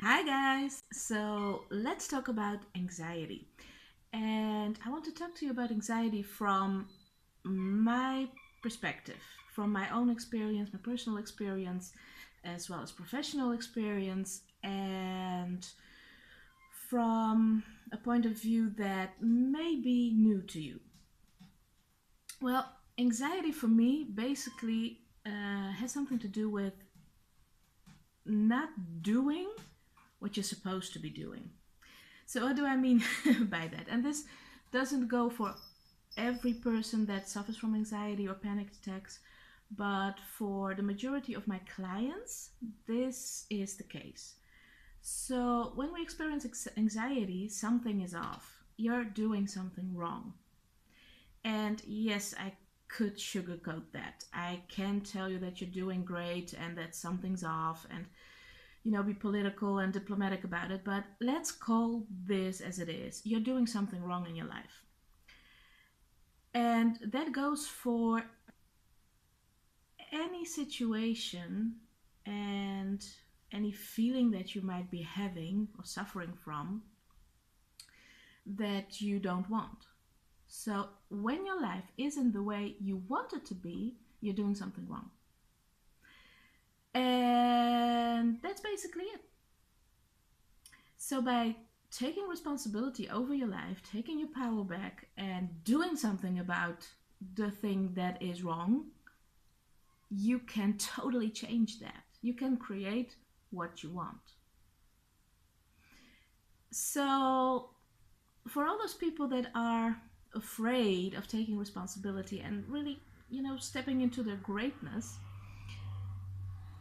Hi guys! So let's talk about anxiety. And I want to talk to you about anxiety from my perspective, from my own experience, my personal experience, as well as professional experience, and from a point of view that may be new to you. Well, anxiety for me basically has something to do with not doing what you're supposed to be doing. So, what do I mean by that? And this doesn't go for every person that suffers from anxiety or panic attacks, but for the majority of my clients, this is the case. So, when we experience anxiety, something is off. You're doing something wrong. And yes, I could sugarcoat that. I can tell you that you're doing great and that something's off and be political and diplomatic about it, but let's call this as it is. You're doing something wrong in your life. And that goes for any situation and any feeling that you might be having or suffering from that you don't want. So, when your life isn't the way you want it to be, you're doing something wrong. And that's basically it. So, by taking responsibility over your life, taking your power back, and doing something about the thing that is wrong, you can totally change that. You can create what you want. So, for all those people that are afraid of taking responsibility and really, stepping into their greatness,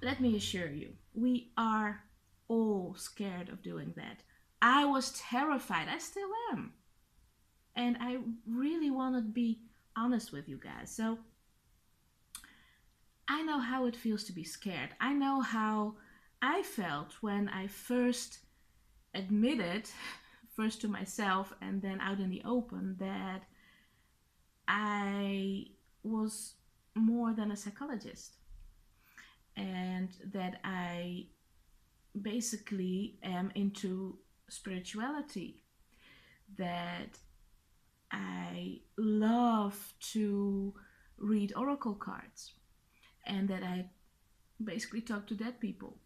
let me assure you, we are all scared of doing that. I was terrified. I still am. And I really want to be honest with you guys. So I know how it feels to be scared. I know how I felt when I first admitted, first to myself and then out in the open, that I was more than a psychologist and that I basically am into spirituality, that I love to read oracle cards, and that I basically talk to dead people.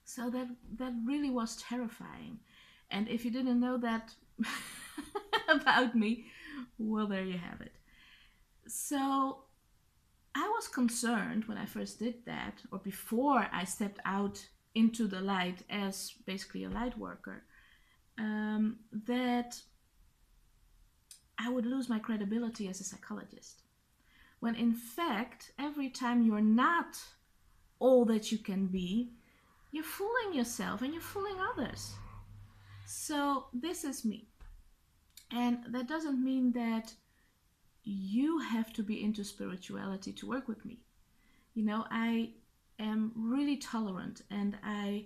So that really was terrifying. And if you didn't know that about me, well, there you have it. So I was concerned when I first did that, or before I stepped out into the light as basically a light worker, that I would lose my credibility as a psychologist. When in fact, every time you're not all that you can be, you're fooling yourself and you're fooling others. So, this is me. And that doesn't mean that you have to be into spirituality to work with me. I am really tolerant and I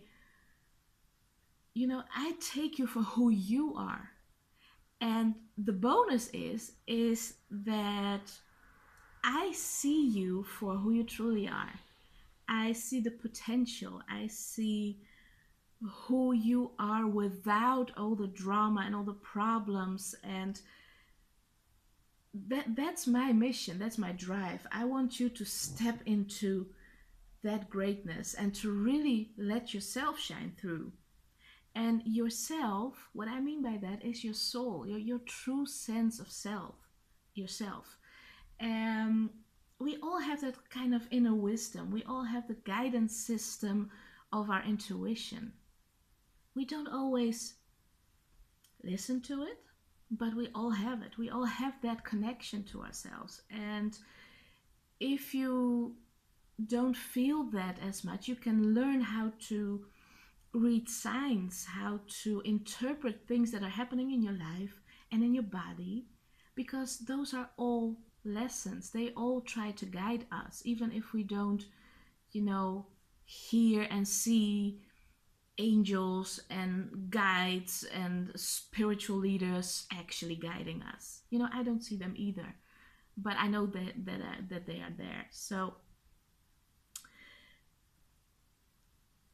take you for who you are. And the bonus is that I see you for who you truly are. I see the potential. I see who you are without all the drama and all the problems, and that's my mission. That's my drive. I want you to step into that greatness and to really let yourself shine through. And yourself, what I mean by that is your soul, your true sense of self, yourself. um, we all have that kind of inner wisdom. We all have the guidance system of our intuition. We don't always listen to it, but we all have it. We all have that connection to ourselves. And if you don't feel that as much, you can learn how to read signs, how to interpret things that are happening in your life and in your body, because those are all lessons. They all try to guide us, even if we don't, you know, hear and see angels and guides and spiritual leaders actually guiding us. I don't see them either, but I know that they are there. So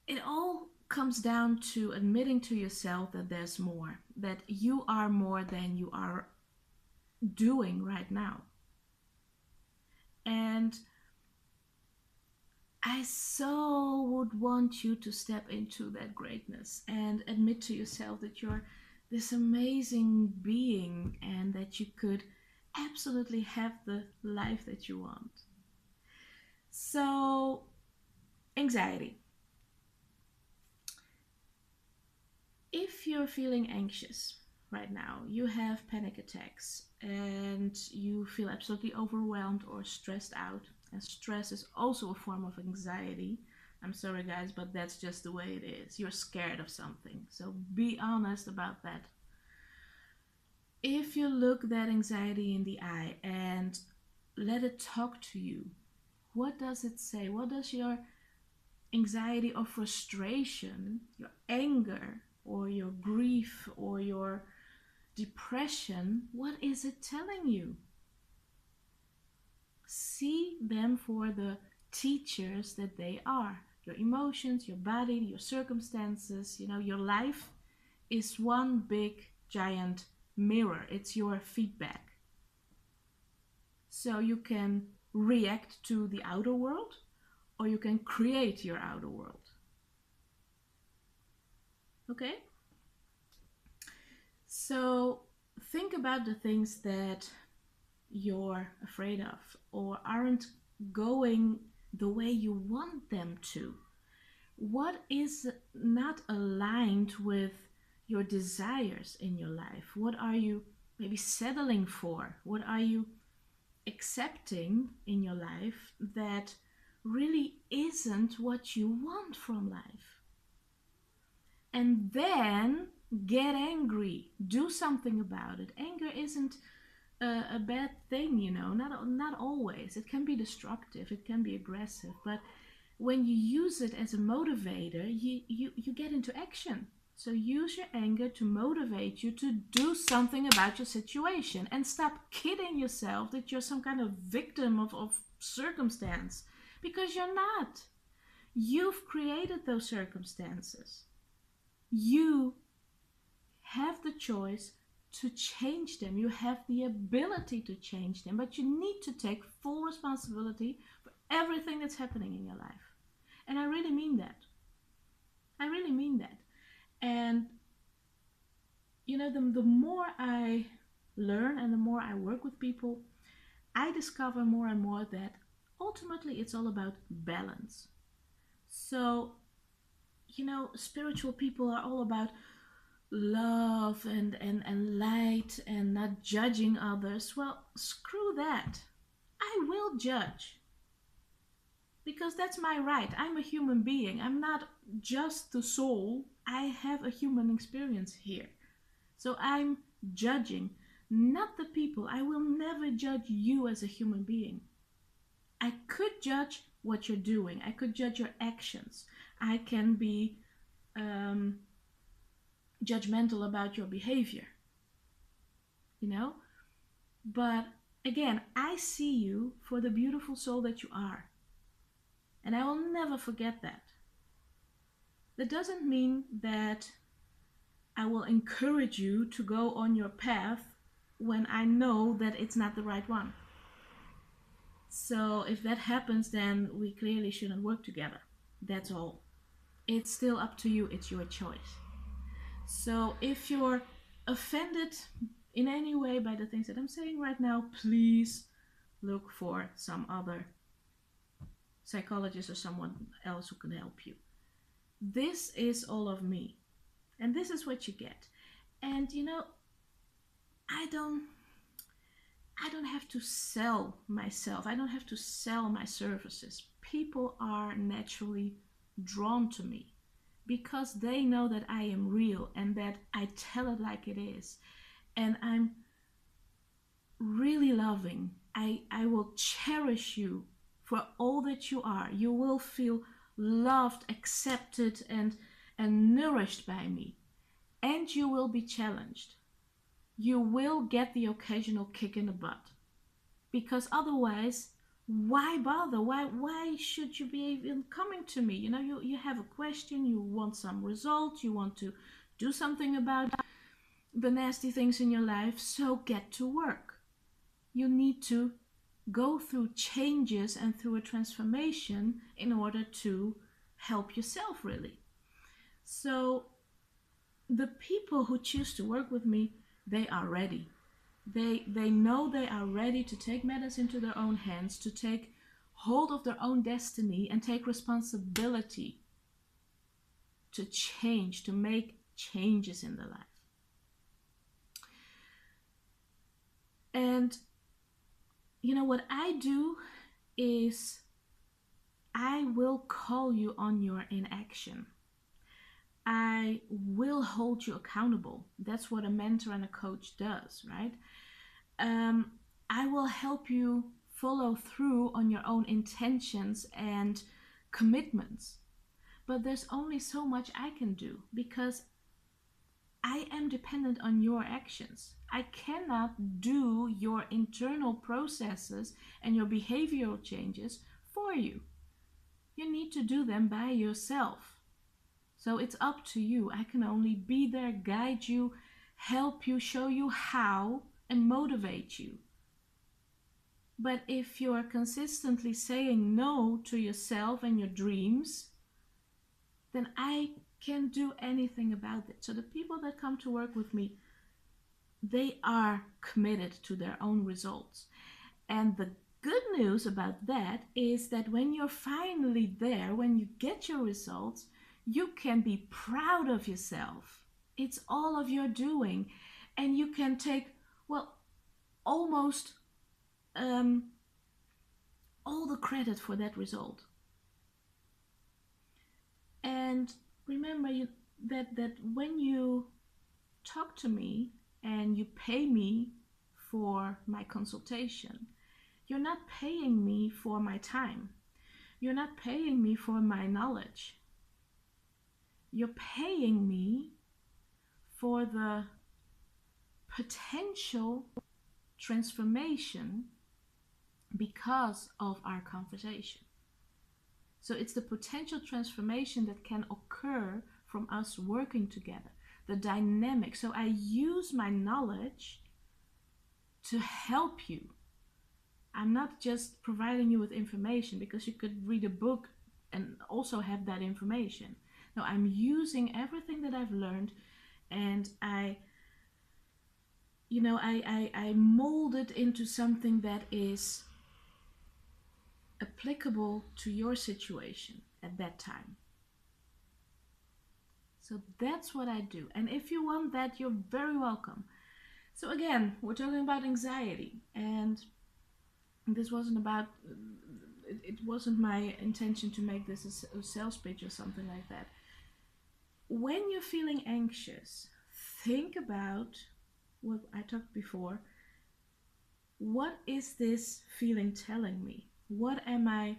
it all comes down to admitting to yourself that there's more, that you are more than you are doing right now. And I so would want you to step into that greatness and admit to yourself that you're this amazing being and that you could absolutely have the life that you want. So, anxiety. If you're feeling anxious right now, you have panic attacks, and you feel absolutely overwhelmed or stressed out, and stress is also a form of anxiety. I'm sorry, guys, but that's just the way it is. You're scared of something, so be honest about that. If you look that anxiety in the eye and let it talk to you, what does it say? What does your anxiety or frustration, your anger, or your grief, or your depression, what is it telling you? See them for the teachers that they are. Your emotions, your body, your circumstances, your life is one big giant mirror. It's your feedback. So you can react to the outer world, or you can create your outer world. Okay? So think about the things that you're afraid of or aren't going the way you want them to. What is not aligned with your desires in your life? What are you maybe settling for? What are you accepting in your life that really isn't what you want from life? And then get angry. Do something about it. Anger isn't a bad thing, not always. It can be destructive, it can be aggressive, but when you use it as a motivator, you get into action. So use your anger to motivate you to do something about your situation, and stop kidding yourself that you're some kind of victim of circumstance, because you're not. You've created those circumstances. You have the choice to change them. You have the ability to change them, but you need to take full responsibility for everything that's happening in your life. And I really mean that. I really mean that. And the more I learn and the more I work with people, I discover more and more that ultimately it's all about balance. So, spiritual people are all about love and light and not judging others. Well, screw that. I will judge, because that's my right. I'm a human being. I'm not just the soul. I have a human experience here. So I'm judging, not the people. I will never judge you as a human being. I could judge what you're doing. I could judge your actions. I can be judgmental about your behavior, but again, I see you for the beautiful soul that you are, and I will never forget that. That doesn't mean that I will encourage you to go on your path when I know that it's not the right one. So if that happens, then we clearly shouldn't work together. That's all. It's still up to you. It's your choice. So if you're offended in any way by the things that I'm saying right now, please look for some other psychologist or someone else who can help you. This is all of me, and this is what you get. And I don't have to sell myself. I don't have to sell my services. People are naturally drawn to me because they know that I am real and that I tell it like it is. And I'm really loving. I will cherish you for all that you are. You will feel loved, accepted, and nourished by me. And you will be challenged. You will get the occasional kick in the butt. Because otherwise, Why bother? Why should you be even coming to me? You have a question, you want some results, you want to do something about the nasty things in your life, so get to work. You need to go through changes and through a transformation in order to help yourself, really. So the people who choose to work with me, they are ready. They know they are ready to take matters into their own hands, to take hold of their own destiny and take responsibility to change, to make changes in their life. And what I do is I will call you on your inaction. I will hold you accountable. That's what a mentor and a coach does, right? I will help you follow through on your own intentions and commitments. But there's only so much I can do because I am dependent on your actions. I cannot do your internal processes and your behavioral changes for you. You need to do them by yourself. So it's up to you. I can only be there, guide you, help you, show you how, and motivate you. But if you are consistently saying no to yourself and your dreams, then I can't do anything about it. So the people that come to work with me, they are committed to their own results. And the good news about that is that when you're finally there, when you get your results, you can be proud of yourself. It's all of your doing. And you can take, almost all the credit for that result. And remember that when you talk to me and you pay me for my consultation, you're not paying me for my time. You're not paying me for my knowledge. You're paying me for the potential transformation because of our conversation. So it's the potential transformation that can occur from us working together, the dynamic. So I use my knowledge to help you. I'm not just providing you with information, because you could read a book and also have that information. No, I'm using everything that I've learned, and I mold it into something that is applicable to your situation at that time. So that's what I do. And if you want that, you're very welcome. So again, we're talking about anxiety, and this wasn't about, it wasn't my intention to make this a sales pitch or something like that. When you're feeling anxious, think about what I talked before. What is this feeling telling me? What am I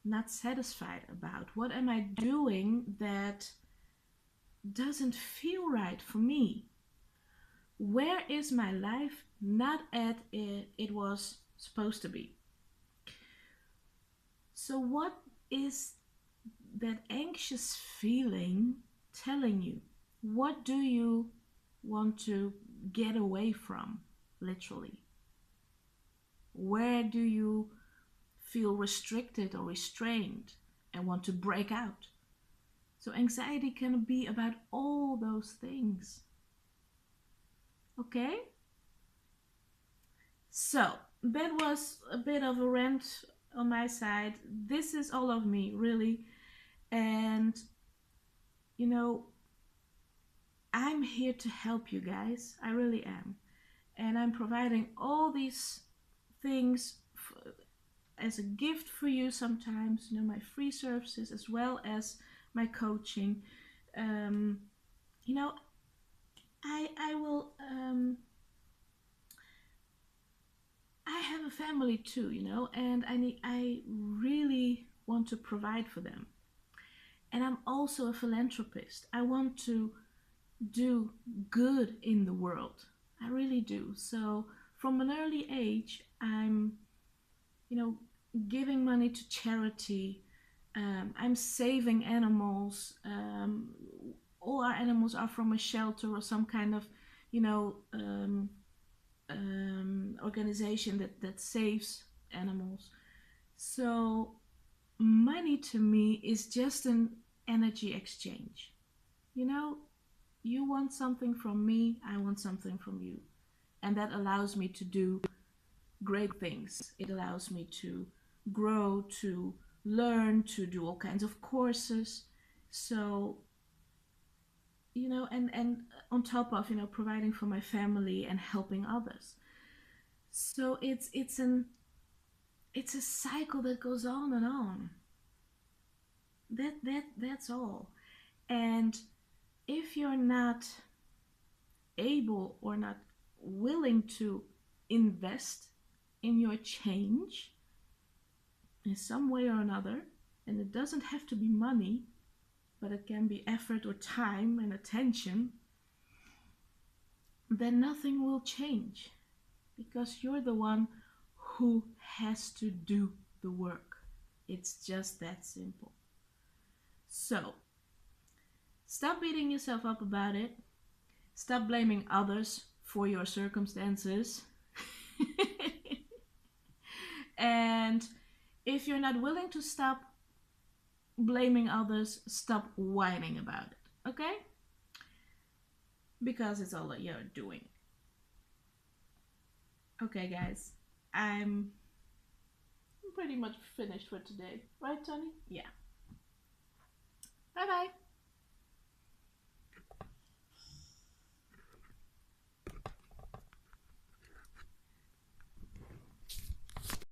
not satisfied about? What am I doing that doesn't feel right for me? Where is my life not at it was supposed to be? So what is that anxious feeling telling you? What do you want to get away from, literally? Where do you feel restricted or restrained and want to break out? So anxiety can be about all those things. Okay? So that was a bit of a rant on my side. This is all of me, really. And I'm here to help you guys. I really am. And I'm providing all these things as a gift for you sometimes, my free services as well as my coaching. I will, I have a family too, and I really want to provide for them. And I'm also a philanthropist. I want to do good in the world. I really do. So from an early age, I'm you know, giving money to charity. I'm saving animals. All our animals are from a shelter or some kind of, you know, organization that saves animals. So money to me is just an energy exchange. You know, you want something from me, I want something from you. And that allows me to do great things. It allows me to grow, to learn, to do all kinds of courses. So, you know, and on top of, you know, providing for my family and helping others. So it's a cycle that goes on and on. That's all. And if you're not able or not willing to invest in your change in some way or another, and it doesn't have to be money, but it can be effort or time and attention, then nothing will change because you're the one who has to do the work. It's just that simple. So, stop beating yourself up about it. Stop blaming others for your circumstances. And if you're not willing to stop blaming others, stop whining about it. Okay? Because it's all that you're doing. Okay, guys. I'm pretty much finished for today. Right, Tony? Yeah. Bye bye.